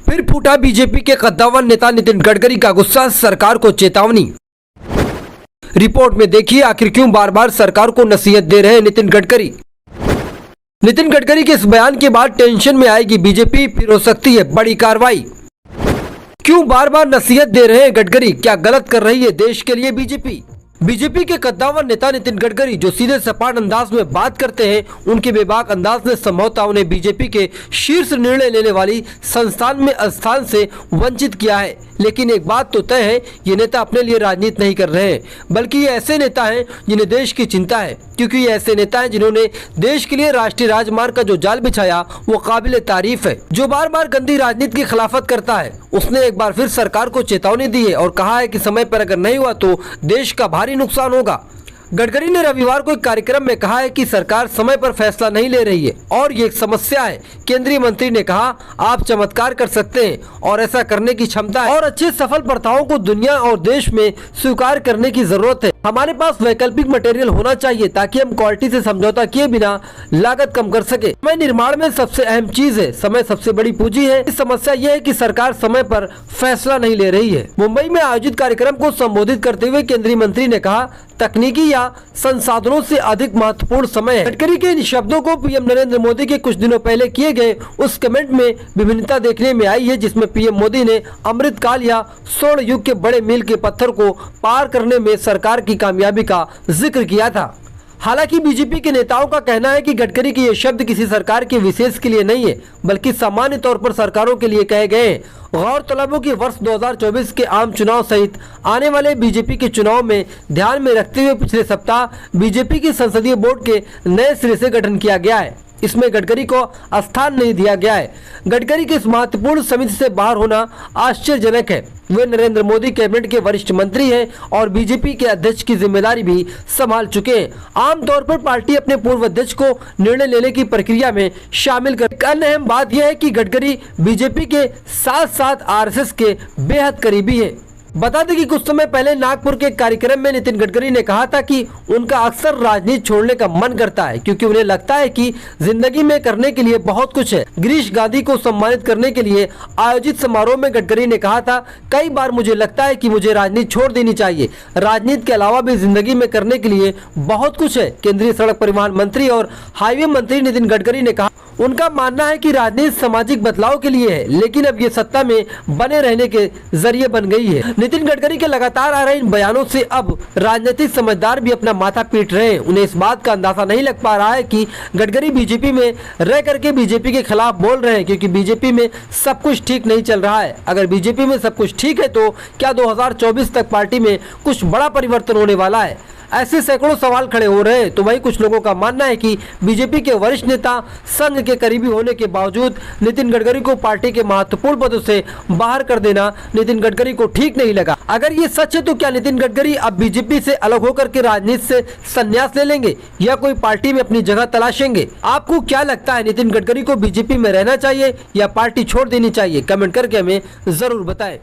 फिर फूटा बीजेपी के कद्दावर नेता नितिन गडकरी का गुस्सा, सरकार को चेतावनी। रिपोर्ट में देखिए आखिर क्यों बार बार सरकार को नसीहत दे रहे हैं नितिन गडकरी। नितिन गडकरी के इस बयान के बाद टेंशन में आएगी बीजेपी, फिर हो सकती है बड़ी कार्रवाई। क्यों बार बार नसीहत दे रहे हैं गडकरी, क्या गलत कर रही है देश के लिए बीजेपी? बीजेपी के कद्दावर नेता नितिन गडकरी जो सीधे सपाट अंदाज में बात करते हैं, उनके बेबाक अंदाज ने संभवतः उन्हें बीजेपी के शीर्ष निर्णय लेने वाली संस्थान में स्थान से वंचित किया है। लेकिन एक बात तो तय है, ये नेता अपने लिए राजनीति नहीं कर रहे हैं, बल्कि ये ऐसे नेता हैं जिन्हें देश की चिंता है, क्योंकि ये ऐसे नेता हैं जिन्होंने देश के लिए राष्ट्रीय राजमार्ग का जो जाल बिछाया वो काबिले तारीफ है। जो बार बार गंदी राजनीति की खिलाफत करता है, उसने एक बार फिर सरकार को चेतावनी दी है और कहा है कि समय पर अगर नहीं हुआ तो देश का भारी नुकसान होगा। गडकरी ने रविवार को एक कार्यक्रम में कहा है कि सरकार समय पर फैसला नहीं ले रही है और ये एक समस्या है। केंद्रीय मंत्री ने कहा, आप चमत्कार कर सकते हैं और ऐसा करने की क्षमता है और अच्छे सफल प्रथाओं को दुनिया और देश में स्वीकार करने की जरूरत है। हमारे पास वैकल्पिक मटेरियल होना चाहिए ताकि हम क्वालिटी से समझौता किए बिना लागत कम कर सके। समय निर्माण में सबसे अहम चीज है, समय सबसे बड़ी पूंजी है। इस समस्या ये है कि सरकार समय पर फैसला नहीं ले रही है। मुंबई में आयोजित कार्यक्रम को संबोधित करते हुए केंद्रीय मंत्री ने कहा, तकनीकी या संसाधनों से अधिक महत्वपूर्ण समय है। गडकरी के इन शब्दों को पीएम नरेंद्र मोदी के कुछ दिनों पहले किए गए उस कमेंट में विभिन्नता देखने में आई है, जिसमें पीएम मोदी ने अमृतकाल या स्वर्ण युग के बड़े मील के पत्थर को पार करने में सरकार की कामयाबी का जिक्र किया था। हालांकि बीजेपी के नेताओं का कहना है कि गडकरी के ये शब्द किसी सरकार के विशेष के लिए नहीं है, बल्कि सामान्य तौर पर सरकारों के लिए कहे गए हैं। गौरतलब हो कि वर्ष 2024 के आम चुनाव सहित आने वाले बीजेपी के चुनाव में ध्यान में रखते हुए पिछले सप्ताह बीजेपी की संसदीय बोर्ड के नए सिरे से गठन किया गया है। इसमें गडकरी को स्थान नहीं दिया गया है। गडकरी के इस महत्वपूर्ण समिति से बाहर होना आश्चर्यजनक है। वे नरेंद्र मोदी कैबिनेट के वरिष्ठ मंत्री हैं और बीजेपी के अध्यक्ष की जिम्मेदारी भी संभाल चुके हैं। आमतौर पर पार्टी अपने पूर्व अध्यक्ष को निर्णय लेने की प्रक्रिया में शामिल कर। एक अन्य अहम बात यह है कि गडकरी बीजेपी के साथ साथ आरएसएस के बेहद करीबी है। बता दें कि कुछ समय पहले नागपुर के कार्यक्रम में नितिन गडकरी ने कहा था कि उनका अक्सर राजनीति छोड़ने का मन करता है, क्योंकि उन्हें लगता है कि जिंदगी में करने के लिए बहुत कुछ है। गिरीश गांधी को सम्मानित करने के लिए आयोजित समारोह में गडकरी ने कहा था, कई बार मुझे लगता है कि मुझे राजनीति छोड़ देनी चाहिए। राजनीति के अलावा भी जिंदगी में करने के लिए बहुत कुछ है। केंद्रीय सड़क परिवहन मंत्री और हाईवे मंत्री नितिन गडकरी ने कहा, उनका मानना है कि राजनीति सामाजिक बदलाव के लिए है, लेकिन अब ये सत्ता में बने रहने के जरिए बन गई है। नितिन गडकरी के लगातार आ रहे इन बयानों से अब राजनीतिक समझदार भी अपना माथा पीट रहे हैं। उन्हें इस बात का अंदाजा नहीं लग पा रहा है कि गडकरी बीजेपी में रह करके बीजेपी के खिलाफ बोल रहे हैं, क्योंकि बीजेपी में सब कुछ ठीक नहीं चल रहा है। अगर बीजेपी में सब कुछ ठीक है तो क्या 2024 तक पार्टी में कुछ बड़ा परिवर्तन होने वाला है? ऐसे सैकड़ों सवाल खड़े हो रहे हैं। तो वहीं कुछ लोगों का मानना है कि बीजेपी के वरिष्ठ नेता संघ के करीबी होने के बावजूद नितिन गडकरी को पार्टी के महत्वपूर्ण पदों से बाहर कर देना नितिन गडकरी को ठीक नहीं लगा। अगर ये सच है तो क्या नितिन गडकरी अब बीजेपी से अलग होकर के राजनीति से संन्यास ले लेंगे या कोई पार्टी में अपनी जगह तलाशेंगे? आपको क्या लगता है, नितिन गडकरी को बीजेपी में रहना चाहिए या पार्टी छोड़ देनी चाहिए? कमेंट करके हमें जरूर बताएं।